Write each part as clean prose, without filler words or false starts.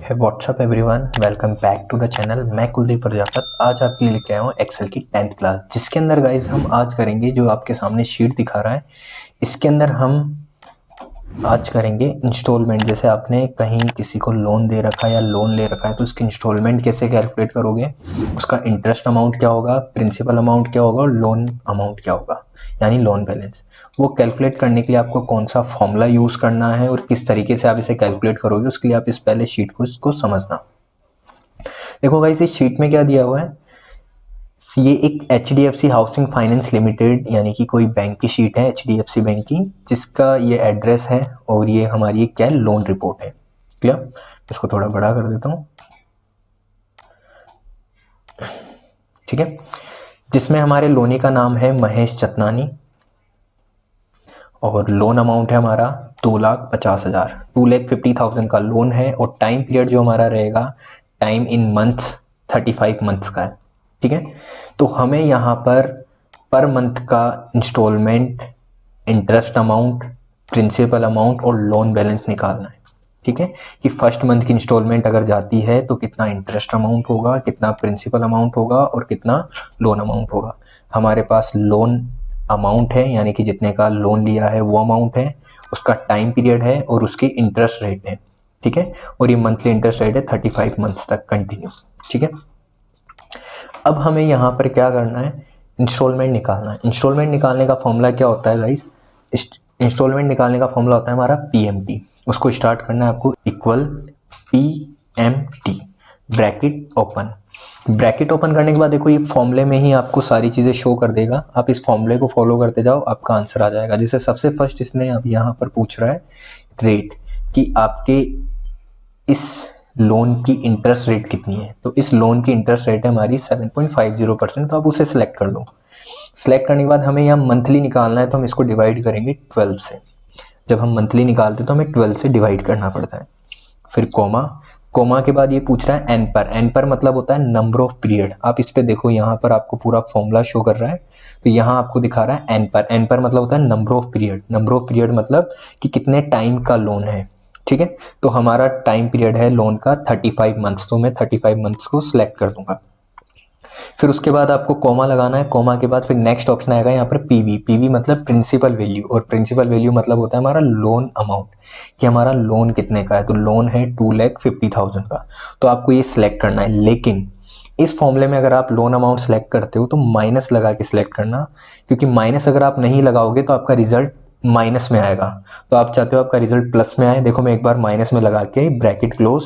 है what's up everyone, welcome back to the channel. मैं कुलदीप प्रजापत आज आपके लिए लेके आया हूँ एक्सेल की 10th क्लास, जिसके अंदर गाइज हम आज करेंगे जो आपके सामने शीट दिखा रहा है। इसके अंदर हम आज करेंगे इंस्टॉलमेंट। जैसे आपने कहीं किसी को लोन दे रखा है या लोन ले रखा है तो उसकी इंस्टॉलमेंट कैसे कैलकुलेट करोगे, उसका इंटरेस्ट अमाउंट क्या होगा, प्रिंसिपल अमाउंट क्या होगा और लोन अमाउंट क्या होगा, यानी लोन बैलेंस। वो कैलकुलेट करने के लिए आपको कौन सा फॉर्मूला यूज़ करना है और किस तरीके से आप इसे कैलकुलेट करोगे, उसके लिए आप इस पहले शीट को इसको समझना। देखो गाइस, इस शीट में क्या दिया हुआ है, ये एक HDFC हाउसिंग फाइनेंस लिमिटेड यानी कि कोई बैंक की शीट है, HDFC बैंक की, जिसका ये एड्रेस है और ये हमारी क्या है, लोन रिपोर्ट है। क्लियर? इसको थोड़ा बड़ा कर देता हूँ, ठीक है। जिसमें हमारे लोनी का नाम है महेश चतनानी और लोन अमाउंट है हमारा 2,50,000, 2,50,000 का लोन है। और टाइम पीरियड जो हमारा रहेगा, टाइम इन मंथ्स 35 मंथ्स का है, ठीक है। तो हमें यहाँ पर मंथ का instalment, interest amount, principal amount और लोन बैलेंस निकालना है, ठीक है। कि फर्स्ट मंथ की इंस्टॉलमेंट अगर जाती है तो कितना इंटरेस्ट अमाउंट होगा, कितना प्रिंसिपल अमाउंट होगा और कितना लोन अमाउंट होगा। हमारे पास लोन अमाउंट है यानी कि जितने का लोन लिया है वो अमाउंट है, उसका टाइम पीरियड है और उसकी इंटरेस्ट रेट है, ठीक है। और ये मंथली इंटरेस्ट रेट है 35 मंथ्स तक कंटिन्यू, ठीक है। अब हमें यहाँ पर क्या करना है, इंस्टॉलमेंट निकालना है। इंस्टॉलमेंट निकालने का फॉर्मूला क्या होता है गाइस, इंस्टॉलमेंट निकालने का फॉर्मूला होता है हमारा PMT। उसको स्टार्ट करना है आपको, equal PMT, bracket open. Bracket open करने के बाद देखो ये फॉर्मूले में ही आपको सारी चीज़ें शो कर देगा। आप इस फॉर्मूले को फॉलो करते जाओ, आपका आंसर आ जाएगा। जैसे सबसे फर्स्ट इसने अब यहाँ पर पूछ रहा है रेट, कि आपके इस लोन की इंटरेस्ट रेट कितनी है। तो इस लोन की इंटरेस्ट रेट है हमारी 7.50%, तो आप उसे सिलेक्ट कर लो। सिलेक्ट करने के बाद हमें यहाँ मंथली निकालना है, तो हम इसको डिवाइड करेंगे 12 से। जब हम मंथली निकालते हैं तो हमें 12 से डिवाइड करना पड़ता है। फिर कोमा, कोमा के बाद ये पूछ रहा है एन पर। एन पर मतलब होता है नंबर ऑफ पीरियड। आप इस पे देखो, यहाँ पर आपको पूरा फॉर्मूला शो कर रहा है, तो यहाँ आपको दिखा रहा है एन पर। एन पर मतलब होता है number of period. Number of period मतलब कि कितने टाइम का लोन है, ठीक है। तो हमारा टाइम पीरियड है लोन का 35 मंथ्स, तो मैं 35 मंथ्स को सिलेक्ट कर दूंगा। फिर उसके बाद आपको कोमा लगाना है। कोमा के बाद फिर नेक्स्ट ऑप्शन आएगा यहाँ पर PV। PV मतलब प्रिंसिपल वैल्यू, और प्रिंसिपल वैल्यू मतलब होता है हमारा लोन अमाउंट, कि हमारा लोन कितने का है। तो लोन है 2,50,000 का, तो आपको ये सिलेक्ट करना है। लेकिन इस फॉर्मूले में अगर आप लोन अमाउंट सेलेक्ट करते हो तो माइनस लगा के सिलेक्ट करना, क्योंकि माइनस अगर आप नहीं लगाओगे तो आपका रिजल्ट माइनस में आएगा। तो आप चाहते हो आपका रिजल्ट प्लस में आए। देखो मैं एक बार माइनस में लगा के ब्रैकेट क्लोज,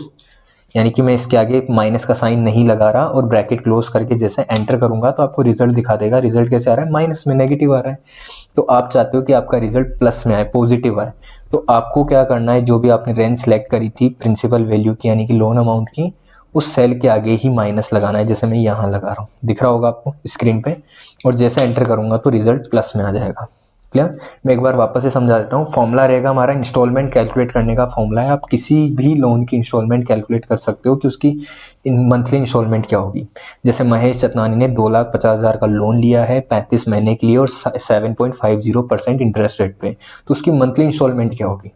यानी कि मैं इसके आगे माइनस का साइन नहीं लगा रहा, और ब्रैकेट क्लोज करके जैसे एंटर करूंगा तो आपको रिजल्ट दिखा देगा। रिजल्ट कैसे आ रहा है, माइनस में, नेगेटिव आ रहा है। तो आप चाहते हो कि आपका रिजल्ट प्लस में आए, पॉजिटिव आए। तो आपको क्या करना है, जो भी आपने रेंज सेलेक्ट करी थी प्रिंसिपल वैल्यू की यानी कि लोन अमाउंट की, उस सेल के आगे ही माइनस लगाना है। जैसे मैं यहाँ लगा रहा हूँ, दिख रहा होगा आपको स्क्रीन पे, और जैसे एंटर करूंगा तो रिजल्ट प्लस में आ जाएगा। क्लियर? मैं एक बार वापस से समझा देता हूँ। फॉर्मूला रहेगा हमारा, इंस्टॉलमेंट कैलकुलेट करने का फॉर्मूला है। आप किसी भी लोन की इंस्टॉलमेंट कैलकुलेट कर सकते हो कि उसकी मंथली इंस्टॉलमेंट क्या होगी। जैसे महेश चतनानी ने 2,50,000 का लोन लिया है 35 महीने के लिए और 7.50% इंटरेस्ट रेट पे, तो उसकी मंथली इंस्टॉलमेंट क्या होगी।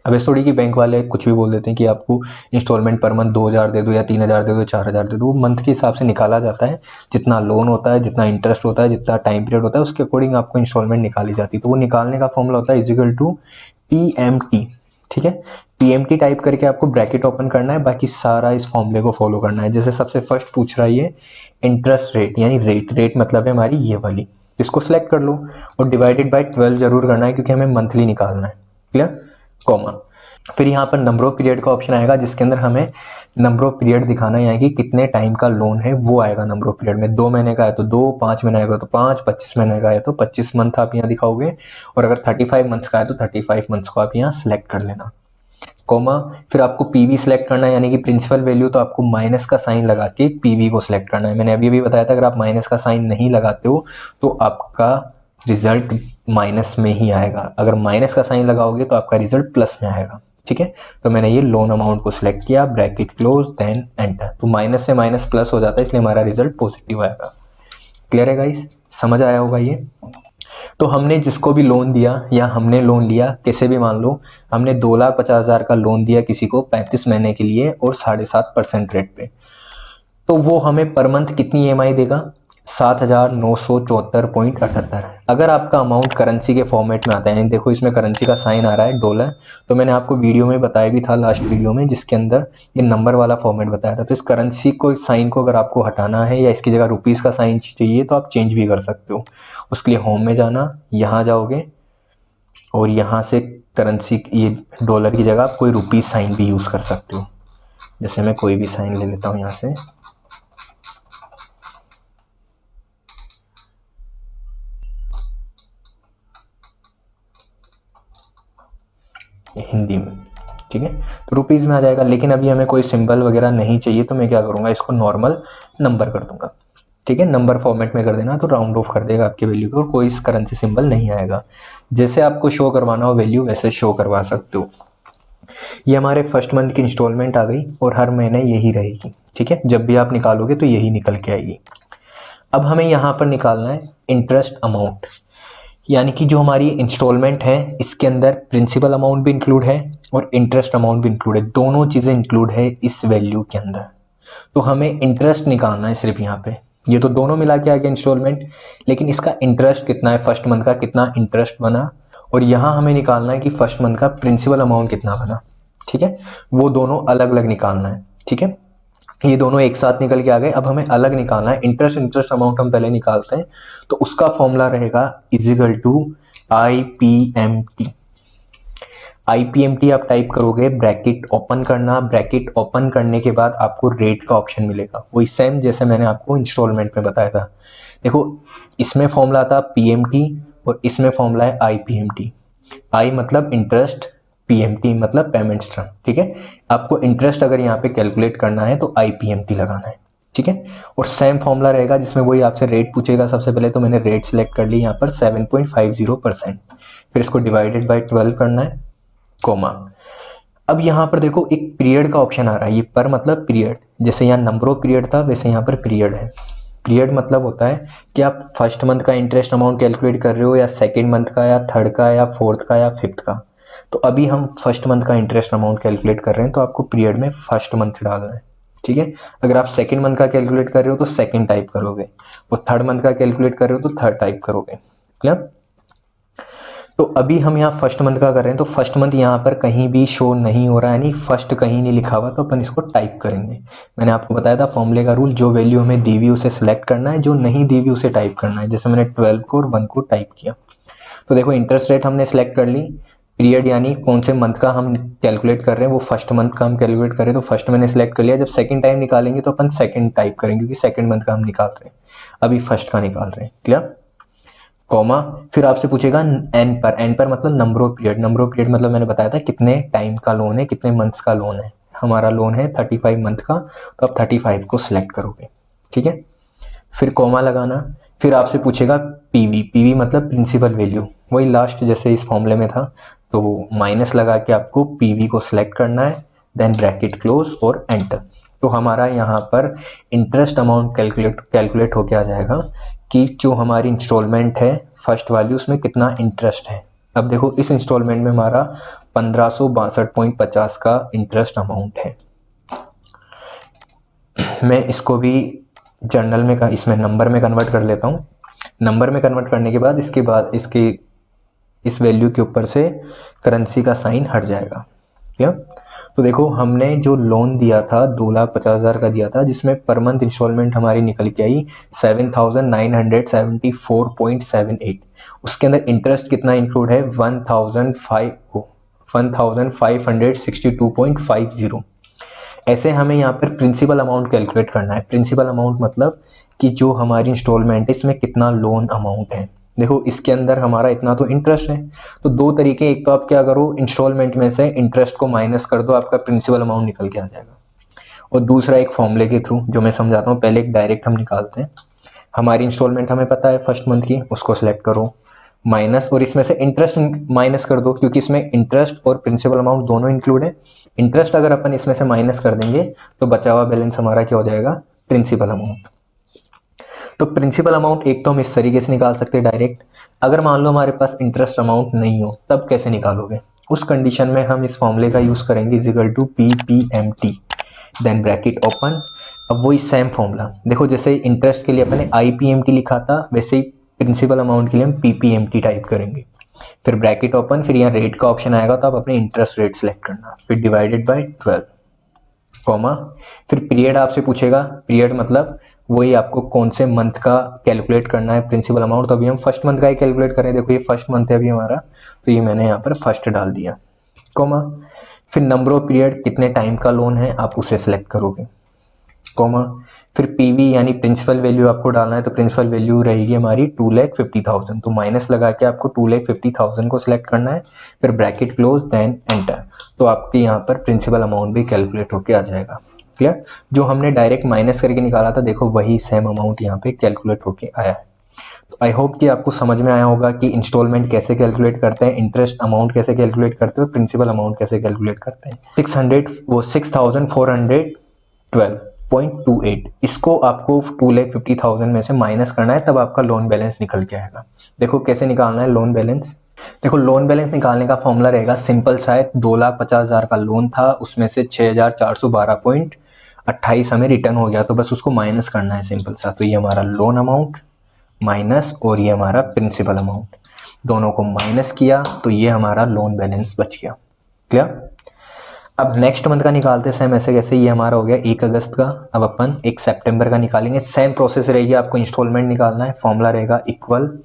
अब इस थोड़ी कि बैंक वाले कुछ भी बोल देते हैं कि आपको इंस्टॉलमेंट पर मंथ 2,000 दे दो या 3,000 दे दो, 4,000 दे दो। वो मंथ के हिसाब से निकाला जाता है, जितना लोन होता है, जितना इंटरेस्ट होता है, जितना टाइम पीरियड होता है, उसके अकॉर्डिंग आपको इंस्टॉलमेंट निकाली जाती है। तो वो निकालने का फॉर्मूला होता है इजिकल टू PMT, ठीक है। PMT टाइप करके आपको ब्रैकेट ओपन करना है, बाकी सारा इस फॉर्मूले को फॉलो करना है। जैसे सबसे फर्स्ट पूछ रहा है ये इंटरेस्ट रेट, यानी रेट, रेट मतलब है हमारी ये वाली, इसको सिलेक्ट कर लो और डिवाइडेड बाई 12 जरूर करना है क्योंकि हमें मंथली निकालना है। क्लियर? कॉमा। फिर यहाँ पर नंबर ऑफ पीरियड का ऑप्शन आएगा, जिसके अंदर हमें नंबर ऑफ पीरियड दिखाना है, कि कितने टाइम का लोन है वो आएगा नंबर ऑफ पीरियड में। 2 महीने का है तो 2, 5 महीने का है तो 5, 25 महीने का है तो 25 मंथ आप यहाँ दिखाओगे, और अगर 35 मंथ्स का है तो 35 मंथ्स को आप यहाँ सिलेक्ट कर लेना। कॉमा। फिर आपको PV सिलेक्ट करना है, यानी कि प्रिंसिपल वैल्यू, तो आपको माइनस का साइन लगा के PV को सिलेक्ट करना है। मैंने अभी भी बताया था, अगर आप माइनस का साइन नहीं लगाते हो तो आपका रिजल्ट माइनस में ही आएगा। अगर माइनस का साइन लगाओगे तो आपका रिजल्ट प्लस में आएगा, ठीक है। तो मैंने ये लोन अमाउंट को सिलेक्ट किया, ब्रैकेट क्लोज, देन एंटर। तो माइनस से माइनस प्लस हो जाता है, इसलिए हमारा रिजल्ट पॉजिटिव आएगा। क्लियर है गाइस? समझ आया होगा ये। तो हमने जिसको भी लोन दिया या हमने लोन लिया, कैसे भी मान लो, हमने 2,50,000 का लोन दिया किसी को 35 महीने के लिए और 7.5% रेट पे, तो वो हमें पर मंथ कितनी EMI देगा? 7,974.78। अगर आपका अमाउंट करेंसी के फॉर्मेट में आता है, देखो इसमें करेंसी का साइन आ रहा है डॉलर, तो मैंने आपको वीडियो में बताया भी था, लास्ट वीडियो में, जिसके अंदर ये नंबर वाला फॉर्मेट बताया था। तो इस करेंसी को, साइन को अगर आपको हटाना है या इसकी जगह रुपीज़ का साइन चाहिए तो आप चेंज भी कर सकते हो। उसके लिए होम में जाना, यहाँ जाओगे और यहाँ से करेंसी, ये डॉलर की जगह आप कोई रुपीज़ साइन भी यूज़ कर सकते हो। जैसे मैं कोई भी साइन ले लेता हूँ यहाँ से, हिंदी में, ठीक है, तो रुपीज़ में आ जाएगा। लेकिन अभी हमें कोई सिंबल वगैरह नहीं चाहिए, तो मैं क्या करूँगा, इसको नॉर्मल नंबर कर दूंगा, ठीक है। नंबर फॉर्मेट में कर देना तो राउंड ऑफ कर देगा आपकी वैल्यू को और कोई करेंसी सिंबल नहीं आएगा। जैसे आपको शो करवाना हो वैल्यू, वैसे शो करवा सकते हो। ये हमारे फर्स्ट मंथ की इंस्टॉलमेंट आ गई और हर महीने यही रहेगी, ठीक है। जब भी आप निकालोगे तो यही निकल के आएगी। अब हमें यहाँ पर निकालना है इंटरेस्ट अमाउंट, यानी कि जो हमारी इंस्टॉलमेंट है इसके अंदर प्रिंसिपल अमाउंट भी इंक्लूड है और इंटरेस्ट अमाउंट भी इंक्लूड है, दोनों चीज़ें इंक्लूड है इस वैल्यू के अंदर। तो हमें इंटरेस्ट निकालना है सिर्फ यहाँ पे, ये तो दोनों मिला के आ गया इंस्टॉलमेंट, लेकिन इसका इंटरेस्ट कितना है, फर्स्ट मंथ का कितना इंटरेस्ट बना, और यहाँ हमें निकालना है कि फर्स्ट मंथ का प्रिंसिपल अमाउंट कितना बना, ठीक है। वो दोनों अलग अलग निकालना है, ठीक है। ये दोनों एक साथ निकल के आ गए। अब हमें अलग निकालना है इंटरेस्ट अमाउंट, हम पहले निकालते हैं। तो उसका फॉर्मूला रहेगा इजिकल टू IPMT। IPMT आप टाइप करोगे, ब्रैकेट ओपन करना, ब्रैकेट ओपन करने के बाद आपको रेट का ऑप्शन मिलेगा, वही सेम जैसे मैंने आपको इंस्टॉलमेंट में बताया था। देखो इसमें फॉर्मूला था PMT और इसमें फॉर्मूला है IPMT। I मतलब इंटरेस्ट, PMT मतलब पेमेंट्स टर्म, ठीक है। आपको इंटरेस्ट अगर यहाँ पे कैलकुलेट करना है तो IPMT लगाना है, ठीक है। और सेम फॉर्मूला रहेगा जिसमें वही आपसे रेट पूछेगा। सबसे पहले तो मैंने रेट सिलेक्ट कर ली यहाँ पर 7.50%, फिर इसको डिवाइडेड बाय 12 करना है, कोमा। अब यहाँ पर देखो एक पीरियड का ऑप्शन आ रहा है, ये पर मतलब पीरियड, जैसे यहाँ नंबर ऑफ पीरियड था वैसे यहाँ पर पीरियड है। पीरियड मतलब होता है कि आप फर्स्ट मंथ का इंटरेस्ट अमाउंट कैलकुलेट कर रहे हो या सेकेंड मंथ का या थर्ड का या फोर्थ का या फिफ्थ का। तो अभी हम फर्स्ट मंथ का इंटरेस्ट अमाउंट कैलकुलेट कर रहे हैं, तो आपको पीरियड में फर्स्ट मंथ डालना है, ठीक है। अगर आप सेकेंड मंथ का कैलकुलेट कर रहे हो तो सेकेंड टाइप करोगे, और थर्ड मंथ का कैलकुलेट कर रहे हो तो थर्ड टाइप करोगे, क्लियर। तो अभी हम यहाँ फर्स्ट मंथ का कर रहे हैं, तो फर्स्ट मंथ यहाँ पर कहीं भी शो नहीं हो रहा है, यानी फर्स्ट कहीं नहीं लिखा हुआ, तो अपन इसको टाइप करेंगे। मैंने आपको बताया था फॉर्मूले का रूल, जो वैल्यू हमें दी हुई उसे सिलेक्ट करना है, जो नहीं दी हुई उसे टाइप करना है। जैसे मैंने 12 को और 1 को टाइप किया। तो देखो इंटरेस्ट रेट हमने सिलेक्ट कर ली, पीरियड यानी कौन से मंथ का हम कैलकुलेट कर रहे हैं वो फर्स्ट मंथ का हम कैलकुलेट करें, तो फर्स्ट मैंने सिलेक्ट कर लिया। जब सेकंड टाइम निकालेंगे तो अपन सेकंड टाइप करेंगे, क्योंकि सेकंड मंथ का हम निकाल रहे हैं, अभी फर्स्ट का निकाल रहे हैं, क्लियर, कॉमा। फिर आपसे पूछेगा एन पर मतलब number of period. Number of period मतलब मैंने बताया था कितने टाइम का लोन है, कितने मंथ्स का लोन है। हमारा लोन है 35 मंथ का, तो आप 35 को सिलेक्ट करोगे, ठीक है। फिर कॉमा लगाना, फिर आपसे पूछेगा पीवी मतलब प्रिंसिपल वैल्यू, वही लास्ट जैसे इस फॉर्मूले में था। तो माइनस लगा के आपको पीवी को सिलेक्ट करना है, देन ब्रैकेट क्लोज और एंटर। तो हमारा यहाँ पर इंटरेस्ट अमाउंट कैलकुलेट होके आ जाएगा कि जो हमारी इंस्टॉलमेंट है फर्स्ट वाली उसमें कितना इंटरेस्ट है। अब देखो इस इंस्टॉलमेंट में हमारा 1562.50 का इंटरेस्ट अमाउंट है। मैं इसको भी जर्नल में इसमें नंबर में कन्वर्ट कर लेता हूँ। नंबर में कन्वर्ट करने के बाद इसके इस वैल्यू के ऊपर से करेंसी का साइन हट जाएगा, क्या। तो देखो हमने जो लोन दिया था 2,50,000 का दिया था, जिसमें पर मंथ इंस्टॉलमेंट हमारी निकल के आई 7,974.78। उसके अंदर इंटरेस्ट कितना इंक्लूड है 1,562.50। ऐसे हमें यहाँ पर प्रिंसिपल अमाउंट कैलकुलेट करना है। प्रिंसिपल अमाउंट मतलब कि जो हमारी इंस्टॉलमेंट है इसमें कितना लोन अमाउंट है। देखो इसके अंदर हमारा इतना तो इंटरेस्ट है, तो दो तरीके, एक तो आप क्या करो इंस्टॉलमेंट में से इंटरेस्ट को माइनस कर दो, आपका प्रिंसिपल अमाउंट निकल के आ जाएगा। और दूसरा एक फॉर्मूले के थ्रू जो मैं समझाता हूँ, पहले एक डायरेक्ट हम निकालते हैं। हमारी इंस्टॉलमेंट हमें पता है फर्स्ट मंथ की, उसको सिलेक्ट करो, माइनस, और इसमें से इंटरेस्ट माइनस कर दो, क्योंकि इसमें इंटरेस्ट और प्रिंसिपल अमाउंट दोनों इंक्लूड है। इंटरेस्ट अगर अपन इसमें से माइनस कर देंगे तो बचा हुआ बैलेंस हमारा क्या हो जाएगा, प्रिंसिपल अमाउंट। तो प्रिंसिपल अमाउंट एक तो हम इस तरीके से निकाल सकते हैं डायरेक्ट अगर मान लो हमारे पास इंटरेस्ट अमाउंट नहीं हो तब कैसे निकालोगे? उस कंडीशन में हम इस फॉर्मूले का यूज़ करेंगे is equal to PPMT, then bracket open. अब वही सेम फॉर्मूला देखो, जैसे इंटरेस्ट के लिए अपने IPMT लिखा था वैसे ही प्रिंसिपल अमाउंट के लिए हम PPMT टाइप करेंगे। फिर ब्रैकेट ओपन, फिर यहाँ रेट का ऑप्शन आएगा तो आप अपने इंटरेस्ट रेट सेलेक्ट करना, फिर डिवाइडेड बाय 12, कॉमा, फिर पीरियड आपसे पूछेगा। पीरियड मतलब वही आपको कौन से मंथ का कैलकुलेट करना है प्रिंसिपल अमाउंट। तो अभी हम फर्स्ट मंथ का ही कैलकुलेट करें, देखो ये फर्स्ट मंथ है अभी हमारा, तो ये मैंने यहाँ पर फर्स्ट डाल दिया, कॉमा, फिर नंबर ऑफ पीरियड, कितने टाइम का लोन है आप उसे सेलेक्ट करोगे, कॉमा, फिर पीवी यानी प्रिंसिपल वैल्यू आपको डालना है, तो प्रिंसिपल वैल्यू रहेगी हमारी 2,50,000, तो माइनस लगा के आपको 2,50,000 को सिलेक्ट करना है, फिर ब्रैकेट क्लोज, देन एंटर। तो आपके यहाँ पर प्रिंसिपल अमाउंट भी कैलकुलेट होके आ जाएगा। क्लियर? जो हमने डायरेक्ट माइनस करके निकाला था देखो वही सेम अमाउंट यहाँ पे कैलकुलेट होके आया है। तो आई होप कि आपको समझ में आया होगा कि इंस्टॉलमेंट कैसे कैलकुलेट करते हैं, इंटरेस्ट अमाउंट कैसे कैलकुलेट करते हैं, प्रिंसिपल अमाउंट कैसे कैलकुलेट करते हैं। 6,412.28 इसको आपको 2,50,000 में से माइनस करना है, तब आपका लोन बैलेंस निकल के आएगा। देखो कैसे निकालना है लोन बैलेंस। देखो लोन बैलेंस निकालने का फॉर्मूला रहेगा सिंपल सा है, 2,50,000 का लोन था, उसमें से 6,412.28 हमें रिटर्न हो गया, तो बस उसको माइनस करना है सिंपल सा। तो ये हमारा लोन अमाउंट माइनस और ये हमारा प्रिंसिपल अमाउंट, दोनों को माइनस किया तो ये हमारा लोन बैलेंस बच गया। क्लियर? अब नेक्स्ट मंथ का निकालते सेम ऐसे कैसे, ये हमारा हो गया 1 अगस्त का, अब अपन 1 सितंबर का निकालेंगे। सेम प्रोसेस रहेगी, आपको इंस्टॉलमेंट निकालना है, फॉर्मूला रहेगा equal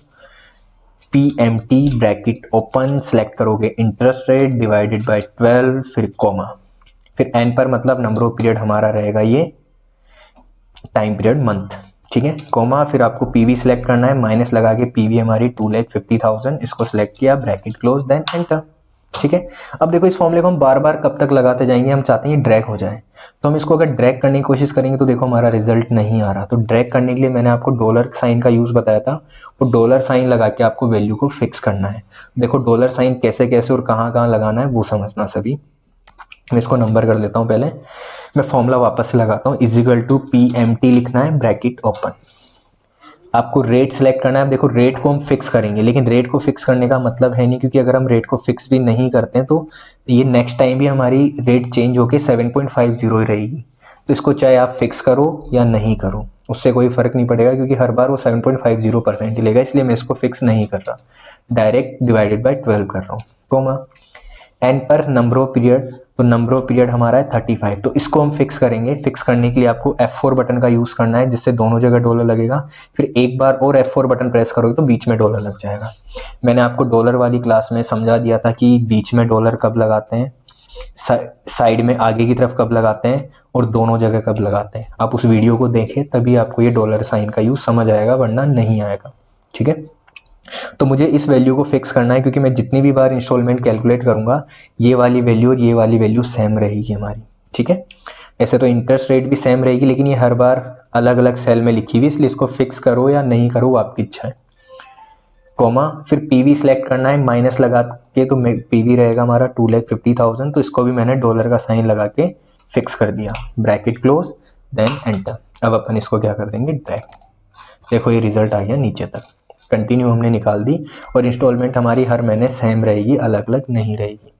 PMT bracket open, select करोगे इंटरेस्ट रेट डिवाइडेड बाय 12, फिर कॉमा, फिर एन पर मतलब नंबर ऑफ पीरियड हमारा रहेगा ये टाइम पीरियड मंथ, ठीक है, कॉमा, फिर आपको पीवी सिलेक्ट करना है, माइनस लगा के पीवी हमारी 2,50,000, इसको सिलेक्ट किया, ब्रैकेट क्लोज, देन एंटर। ठीक है, अब देखो इस फॉर्मूले को हम बार बार कब तक लगाते जाएंगे, हम चाहते हैं ये ड्रैग हो जाए, तो हम इसको अगर ड्रैग करने की कोशिश करेंगे तो देखो हमारा रिजल्ट नहीं आ रहा। तो ड्रैग करने के लिए मैंने आपको डॉलर साइन का यूज़ बताया था, वो डॉलर साइन लगा के आपको वैल्यू को फिक्स करना है। देखो डॉलर साइन कैसे कैसे और कहाँ कहाँ लगाना है वो समझना सभी। मैं इसको नंबर कर देता हूँ, पहले मैं फॉर्मूला वापस से लगाता हूँ, इजिकल टू PMT लिखना है, ब्रैकेट ओपन, आपको रेट सेलेक्ट करना है। देखो रेट को हम फिक्स करेंगे, लेकिन रेट को फिक्स करने का मतलब है नहीं, क्योंकि अगर हम रेट को फिक्स भी नहीं करते हैं तो ये नेक्स्ट टाइम भी हमारी रेट चेंज होके 7.50 ही रहेगी। तो इसको चाहे आप फिक्स करो या नहीं करो उससे कोई फ़र्क नहीं पड़ेगा, क्योंकि हर बार वो 7.50% ही लेगा, इसलिए मैं इसको फिक्स नहीं कर रहा, डायरेक्ट डिवाइडेड बाय 12 कर रहा हूँ, कॉमा, एन पर नंबर ऑफ पीरियड, तो नंबर ऑफ पीरियड हमारा है 35, तो इसको हम फिक्स करेंगे। फिक्स करने के लिए आपको F4 बटन का यूज़ करना है, जिससे दोनों जगह डॉलर लगेगा, फिर एक बार और F4 बटन प्रेस करोगे तो बीच में डॉलर लग जाएगा। मैंने आपको डॉलर वाली क्लास में समझा दिया था कि बीच में डॉलर कब लगाते हैं, साइड में आगे की तरफ कब लगाते हैं और दोनों जगह कब लगाते हैं। आप उस वीडियो को देखें तभी आपको ये डॉलर साइन का यूज़ समझ आएगा, वरना नहीं आएगा। ठीक है, तो मुझे इस वैल्यू को फिक्स करना है, क्योंकि मैं जितनी भी बार इंस्टॉलमेंट कैलकुलेट करूंगा ये वाली वैल्यू और ये वाली वैल्यू सेम रहेगी हमारी। ठीक है, ऐसे तो इंटरेस्ट रेट भी सेम रहेगी, लेकिन ये हर बार अलग अलग सेल में लिखी हुई, इसलिए इसको फिक्स करो या नहीं करो वो आपकी इच्छा है, कॉमा, फिर पीवी सिलेक्ट करना है, माइनस लगा के, तो पीवी रहेगा हमारा 2,50,000, तो इसको भी मैंने डॉलर का साइन लगा के फिक्स कर दिया, ब्रैकेट क्लोज, देन एंटर। अब अपन इसको क्या कर देंगे, ड्रैग। देखो ये रिजल्ट आ गया नीचे तक, कंटिन्यू हमने निकाल दी, और इंस्टॉलमेंट हमारी हर महीने सेम रहेगी, अलग अलग नहीं रहेगी।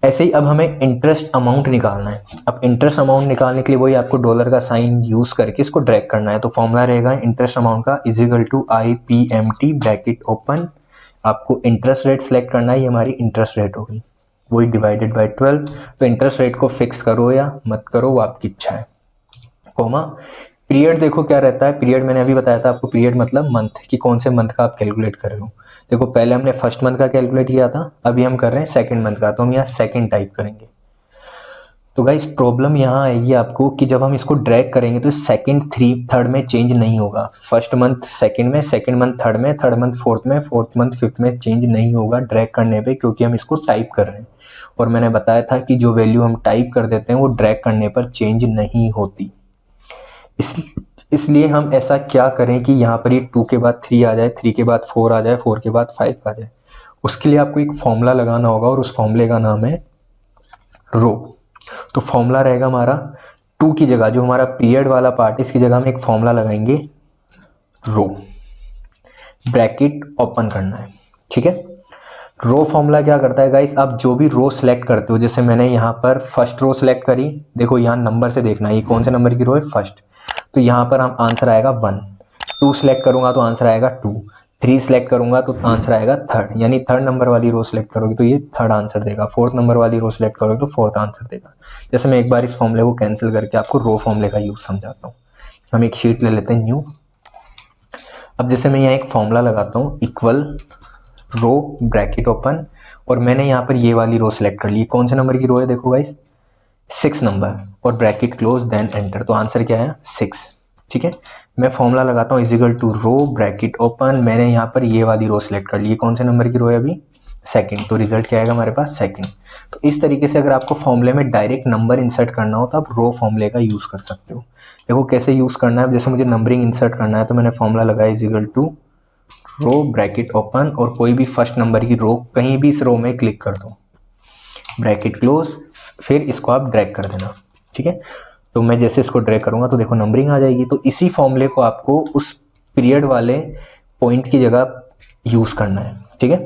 ऐसे ही अब हमें इंटरेस्ट अमाउंट निकालना है। अब इंटरेस्ट अमाउंट निकालने के लिए वही आपको डॉलर का साइन यूज़ करके इसको ड्रैग करना है। तो फॉर्मूला रहेगा इंटरेस्ट अमाउंट का is equal to IPMT bracket open, आपको इंटरेस्ट रेट सेलेक्ट करना है, ये हमारी इंटरेस्ट रेट होगी, वही डिवाइडेड बाय 12। तो इंटरेस्ट रेट को फिक्स करो या मत करो वो आपकी इच्छा है, कॉमा, पीरियड देखो क्या रहता है, पीरियड मैंने अभी बताया था आपको, पीरियड मतलब मंथ, कि कौन से मंथ का आप कैलकुलेट कर रहे हो। देखो पहले हमने फर्स्ट मंथ का कैलकुलेट किया था, अभी हम कर रहे हैं सेकंड मंथ का, तो हम यहाँ सेकंड टाइप करेंगे। तो गाइस प्रॉब्लम यहाँ आएगी आपको कि जब हम इसको ड्रैग करेंगे तो सेकंड थर्ड में चेंज नहीं होगा, फर्स्ट मंथ सेकंड में, सेकंड मंथ थर्ड में, थर्ड मंथ फोर्थ में, फोर्थ मंथ फिफ्थ में चेंज नहीं होगा ड्रैग करने पे, क्योंकि हम इसको टाइप कर रहे हैं। और मैंने बताया था कि जो वैल्यू हम टाइप कर देते हैं वो ड्रैग करने पर चेंज नहीं होती। इसलिए हम ऐसा क्या करें कि यहाँ पर ये 2 के बाद 3 आ जाए, 3 के बाद 4 आ जाए, 4 के बाद 5 आ जाए। उसके लिए आपको एक फॉर्मूला लगाना होगा, और उस फॉर्मूले का नाम है रो। तो फॉर्मूला रहेगा हमारा 2 की जगह, जो हमारा पीरियड वाला पार्ट, इसकी जगह हम एक फॉर्मूला लगाएंगे रो। ब्रैकेट ओपन करना है, ठीक है। रो फॉर्मूला क्या करता है गाइस, आप जो भी रो सेलेक्ट करते हो, जैसे मैंने यहाँ पर फर्स्ट रो सेलेक्ट करी, देखो यहाँ नंबर से देखना है ये कौन से नंबर की रो है, फर्स्ट, तो यहाँ पर हम आंसर आएगा 1। 2 सेलेक्ट करूंगा तो आंसर आएगा 2। 3 सेलेक्ट करूंगा तो आंसर आएगा 3rd, यानी 3rd नंबर वाली रो सेलेक्ट करोगे तो ये 3rd आंसर देगा। 4th नंबर वाली रो सेलेक्ट करोगे तो 4th आंसर देगा। जैसे मैं एक बार इस फॉर्मूले को कैंसिल करके आपको रो फॉर्मूले का यूज समझाता हूँ। हम एक शीट ले लेते हैं न्यू। अब जैसे मैं यहाँ एक फॉर्मूला लगाता हूँ, इक्वल रो ब्रैकेट ओपन, और मैंने यहाँ पर ये वाली रो सेलेक्ट कर ली। कौन से नंबर की रो है देखो गाइस, 6 नंबर, और ब्रैकेट क्लोज देन एंटर, तो आंसर क्या है 6, ठीक है। मैं फॉर्मूला लगाता हूँ is equal to row bracket open, मैंने यहाँ पर ये वाली रो सेलेक्ट कर ली। कौन से नंबर की रो है अभी, 2nd, तो रिजल्ट क्या आएगा हमारे पास 2nd। तो इस तरीके से अगर आपको फॉर्मूले में डायरेक्ट नंबर इंसर्ट करना हो तो आप रो फॉर्मूले का यूज़ कर सकते हो। देखो कैसे यूज़ करना है, जैसे मुझे नंबरिंग इंसर्ट करना है तो मैंने फॉर्मूला लगाया is equal to row bracket open, और कोई भी फर्स्ट नंबर की रो कहीं भी इस रो में क्लिक कर दो, ब्रैकेट क्लोज, फिर इसको आप ड्रैग कर देना, ठीक है। तो मैं जैसे इसको ड्रैग करूंगा तो देखो नंबरिंग आ जाएगी। तो इसी फॉर्मूले को आपको उस पीरियड वाले पॉइंट की जगह यूज़ करना है, ठीक है।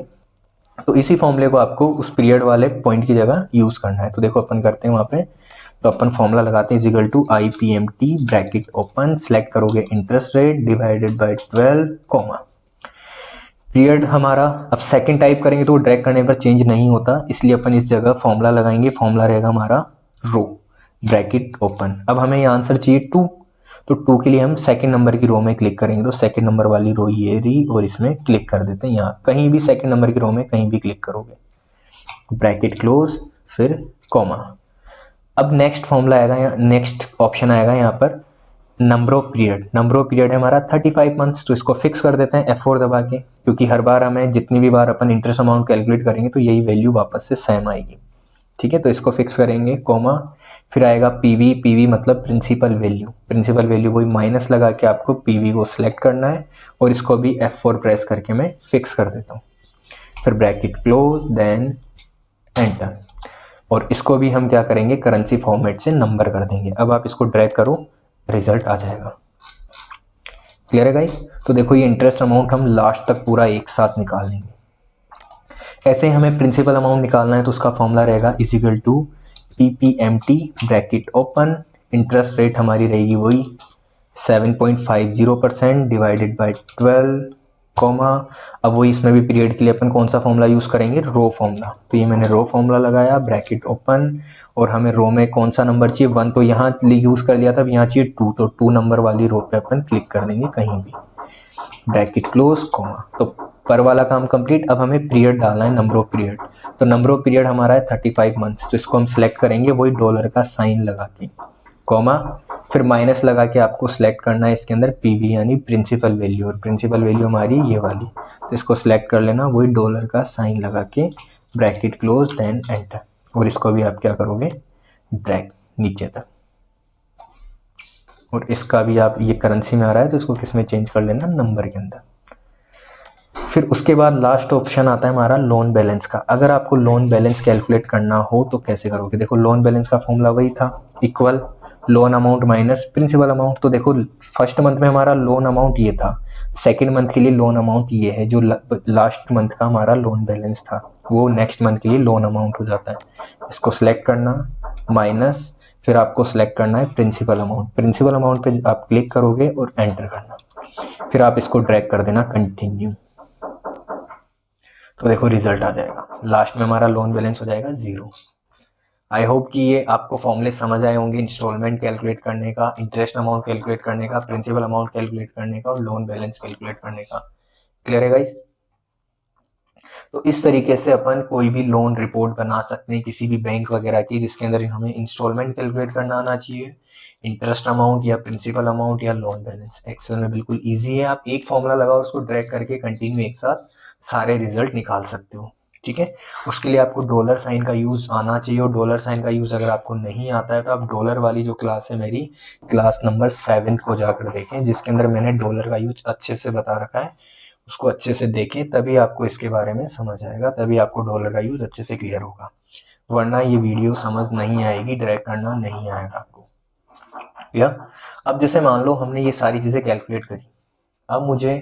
तो इसी फॉर्मूले को आपको उस पीरियड वाले पॉइंट की जगह यूज़ करना है। तो देखो अपन करते हैं वहाँ पे, तो अपन फॉर्मूला लगाते हैं equal to IPMT bracket open, select करोगे interest rate divided by 12 comma, period हमारा अब सेकंड टाइप करेंगे तो ड्रैग करने पर चेंज नहीं होता, इसलिए अपन इस जगह फॉर्मूला लगाएंगे। फॉर्मूला रहेगा हमारा रो ब्रैकेट ओपन। अब हमें ये आंसर चाहिए 2, तो 2 के लिए हम सेकंड नंबर की रो में क्लिक करेंगे, तो सेकंड नंबर वाली रो ये रही, और इसमें क्लिक कर देते हैं। यहाँ कहीं भी सेकंड नंबर की रो में कहीं भी क्लिक करोगे, ब्रैकेट क्लोज, फिर कॉमा। अब नेक्स्ट फॉर्मूला आएगा, यहाँ नेक्स्ट ऑप्शन आएगा यहाँ पर number of period. Number of period है हमारा 35 मंथ्स, तो इसको फिक्स कर देते हैं F4 दबा के, क्योंकि हर बार हमें जितनी भी बार अपन इंटरेस्ट अमाउंट कैलकुलेट करेंगे तो यही वैल्यू वापस से सेम आएगी, ठीक है। तो इसको फिक्स करेंगे, कॉमा, फिर आएगा PV मतलब प्रिंसिपल वैल्यू। प्रिंसिपल वैल्यू वही माइनस लगा के आपको PV को सिलेक्ट करना है, और इसको भी F4 प्रेस करके मैं फिक्स कर देता हूँ, फिर ब्रैकेट क्लोज देन एंटर, और इसको भी हम क्या करेंगे करेंसी फॉर्मेट से नंबर कर देंगे। अब आप इसको ड्रैग करो, रिजल्ट आ जाएगा। क्लियर है गाइस। तो देखो ये इंटरेस्ट अमाउंट हम लास्ट तक पूरा एक साथ निकाल लेंगे। ऐसे ही हमें प्रिंसिपल अमाउंट निकालना है, तो उसका फॉर्मूला रहेगा is equal to PPMT bracket open, interest rate हमारी रहेगी वही 7.50% डिवाइडेड बाय 12 कॉमा। अब वही इसमें भी पीरियड के लिए अपन कौन सा फॉर्मूला यूज़ करेंगे, रो फॉर्मूला। तो ये मैंने रो फॉर्मूला लगाया, ब्रैकेट ओपन, और हमें रो में कौन सा नंबर चाहिए 1, तो यहाँ यूज़ कर लिया था, अब यहाँ चाहिए 2, तो 2 नंबर वाली रो पे अपन क्लिक कर देंगे कहीं भी, ब्रैकेट क्लोज कॉमा। तो पर वाला काम कंप्लीट। अब हमें पीरियड डालना है, नंबर ऑफ पीरियड। तो नंबर ऑफ पीरियड हमारा है 35 मंथ्स, तो इसको हम सिलेक्ट करेंगे वही डॉलर का साइन लगा के, कॉमा, फिर माइनस लगा के आपको सिलेक्ट करना है इसके अंदर PV यानी प्रिंसिपल वैल्यू, और प्रिंसिपल वैल्यू हमारी ये वाली, तो इसको सिलेक्ट कर लेना वही डॉलर का साइन लगा के, ब्रैकेट क्लोज देन एंटर, और इसको भी आप क्या करोगे ड्रैग नीचे तक, और इसका भी आप ये करेंसी में आ रहा है तो इसको किस में चेंज कर लेना, नंबर के अंदर। फिर उसके बाद लास्ट ऑप्शन आता है हमारा लोन बैलेंस का। अगर आपको लोन बैलेंस कैलकुलेट करना हो तो कैसे करोगे, देखो लोन बैलेंस का फॉर्मूला वही था, equal loan amount minus principal amount. तो देखो फर्स्ट मंथ में हमारा लोन अमाउंट ये था, सेकंड मंथ के लिए लोन अमाउंट ये है, जो लास्ट मंथ का हमारा लोन बैलेंस था वो नेक्स्ट मंथ के लिए लोन अमाउंट हो जाता है। इसको सिलेक्ट करना माइनस, फिर आपको सिलेक्ट करना है प्रिंसिपल अमाउंट। प्रिंसिपल अमाउंट पे आप क्लिक करोगे और एंटर करना, फिर आप इसको ड्रैग कर देना कंटिन्यू, तो देखो रिजल्ट आ जाएगा। लास्ट में हमारा लोन बैलेंस हो जाएगा 0। आई होप कि ये आपको फॉर्मूले समझ आए होंगे, इंस्टॉलमेंट कैलकुलेट करने का, इंटरेस्ट अमाउंट कैलकुलेट करने का, प्रिंसिपल अमाउंट कैलकुलेट करने का, और लोन बैलेंस कैलकुलेट करने का। क्लियर है गाइस। तो इस तरीके से अपन कोई भी लोन रिपोर्ट बना सकते हैं किसी भी बैंक वगैरह की, जिसके अंदर हमें इंस्टॉलमेंट कैलकुलेट करना आना चाहिए, इंटरेस्ट अमाउंट या प्रिंसिपल अमाउंट या लोन बैलेंस। एक्सेल में बिल्कुल इजी है, आप एक फॉर्मूला लगाओ उसको ड्रैग करके कंटिन्यू एक साथ सारे रिजल्ट निकाल सकते हो, ठीक है। उसके लिए आपको डॉलर साइन का यूज़ आना चाहिए, और डॉलर साइन का यूज़ अगर आपको नहीं आता है तो आप डॉलर वाली जो क्लास है मेरी, क्लास नंबर 7 को जाकर देखें, जिसके अंदर मैंने डॉलर का यूज अच्छे से बता रखा है, उसको अच्छे से देखें, तभी आपको इसके बारे में समझ आएगा, तभी आपको डॉलर का यूज़ अच्छे से क्लियर होगा, वरना ये वीडियो समझ नहीं आएगी, ड्रैग करना नहीं आएगा आपको। या अब जैसे मान लो हमने ये सारी चीज़ें कैलकुलेट करी, अब मुझे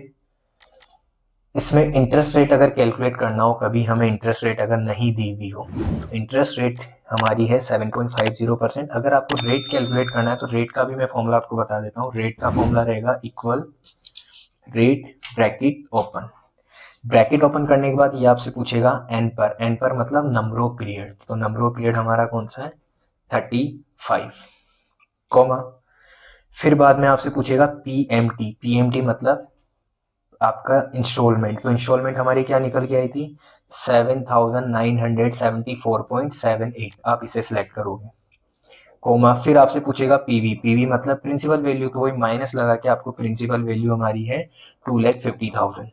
इसमें इंटरेस्ट रेट अगर कैलकुलेट करना हो, कभी हमें इंटरेस्ट रेट अगर नहीं दी हुई हो, इंटरेस्ट रेट हमारी है 7.50%। अगर आपको रेट कैलकुलेट करना है तो रेट का भी मैं फॉर्मूला आपको बता देता हूँ। रेट का फॉर्मूला रहेगा equal rate bracket open. Bracket open करने के बाद ये आपसे पूछेगा एन पर। एन पर मतलब नंबर ऑफ पीरियड, तो नंबर ऑफ पीरियड हमारा कौन सा है 35, कॉमा फिर बाद में आपसे पूछेगा पीएमटी। पीएमटी मतलब आपका इंस्टॉलमेंट, तो इंस्टॉलमेंट हमारी क्या निकल के आई थी 7974.78। आप इसे सिलेक्ट करोगे, कोमा फिर आपसे पूछेगा पीवी। पीवी मतलब प्रिंसिपल वैल्यू, तो वही माइनस लगा के आपको प्रिंसिपल वैल्यू हमारी है 2,50,000,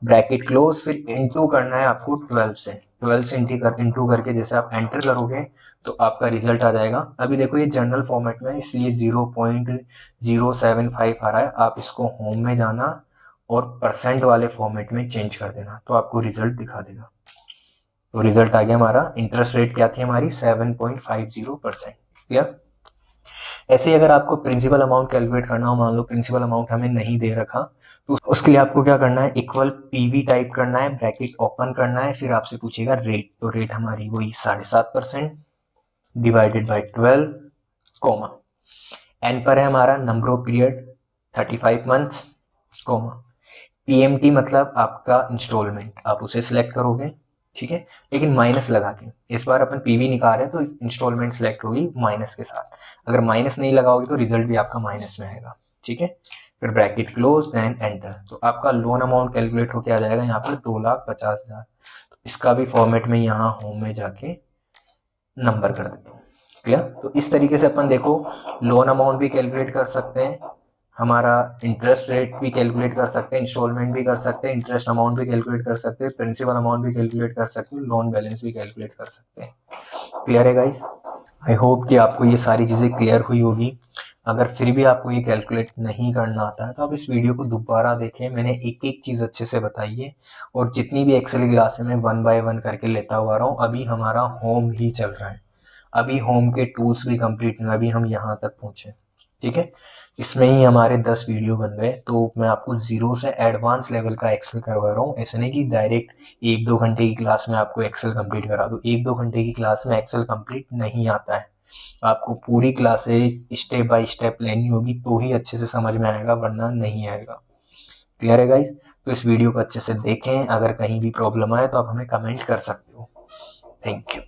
ब्रैकेट क्लोज। फिर इंटू करना है आपको 12 से, 12 से इंटू करके जैसे आप एंटर करोगे तो आपका रिजल्ट आ जाएगा। अभी देखो ये जनरल फॉर्मेट में इसलिए 0.075 आ रहा है। आप इसको होम में जाना और परसेंट वाले फॉर्मेट में चेंज कर देना तो आपको रिजल्ट दिखा देगा। तो रिजल्ट आ गया हमारा। इंटरेस्ट रेट क्या थी हमारी 7.50%। क्लियर। ऐसे ही अगर आपको प्रिंसिपल अमाउंट कैलकुलेट करना हो, मान लो प्रिंसिपल अमाउंट हमें नहीं दे रखा, तो उसके लिए आपको क्या करना है इक्वल पीवी टाइप करना है, ब्रैकेट ओपन करना है, फिर आपसे पूछेगा रेट, तो रेट हमारी वही 7.5% डिवाइडेड बाई 12, कोमा एन पर है हमारा number of period 35 months, comma PMT मतलब आपका इंस्टॉलमेंट, आप उसे सिलेक्ट करोगे, ठीक है, लेकिन माइनस लगा के। इस बार अपन पीवी निकाल रहे हैं तो इंस्टॉलमेंट सिलेक्ट होगी माइनस के साथ। अगर माइनस नहीं लगाओगे तो रिजल्ट भी आपका माइनस में आएगा, ठीक है। फिर ब्रैकेट क्लोज एंड एंटर, तो आपका लोन अमाउंट कैलकुलेट होकर आ जाएगा यहाँ पर 2,50,000। तो इसका भी फॉर्मेट में यहाँ होम में जाके नंबर कर देता हूँ। क्लियर। तो इस तरीके से अपन देखो लोन अमाउंट भी कैलकुलेट कर सकते हैं, हमारा इंटरेस्ट रेट भी कैलकुलेट कर सकते हैं, इंस्टॉलमेंट भी कर सकते हैं, इंटरेस्ट अमाउंट भी कैलकुलेट कर सकते हैं, प्रिंसिपल अमाउंट भी कैलकुलेट कर सकते हैं, लोन बैलेंस भी कैलकुलेट कर सकते हैं। क्लियर है गाइस। आई होप कि आपको ये सारी चीज़ें क्लियर हुई होगी। अगर फिर भी आपको ये कैलकुलेट नहीं करना आता है तो आप इस वीडियो को दोबारा देखें, मैंने एक एक चीज़ अच्छे से बताई है। और जितनी भी एक्सेल क्लासें मैं 1 बाय 1 करके लेता हुआ रहा हूँ। अभी हमारा होम ही चल रहा है, अभी होम के टूल्स भी कंप्लीट नहीं, अभी हम यहाँ तक पहुँचे, ठीक है। इसमें ही हमारे 10 वीडियो बन गए, तो मैं आपको जीरो से एडवांस लेवल का एक्सेल करवा रहा हूँ। ऐसा नहीं कि डायरेक्ट 1-2 घंटे की क्लास में आपको एक्सेल कंप्लीट करा दूँ। 1-2 घंटे की क्लास में एक्सेल कंप्लीट नहीं आता है, आपको पूरी क्लासेस स्टेप बाय स्टेप लेनी होगी तो ही अच्छे से समझ में आएगा, वरना नहीं आएगा। क्लियर है गाइस। तो इस वीडियो को अच्छे से देखें, अगर कहीं भी प्रॉब्लम आए तो आप हमें कमेंट कर सकते हो। Thank you.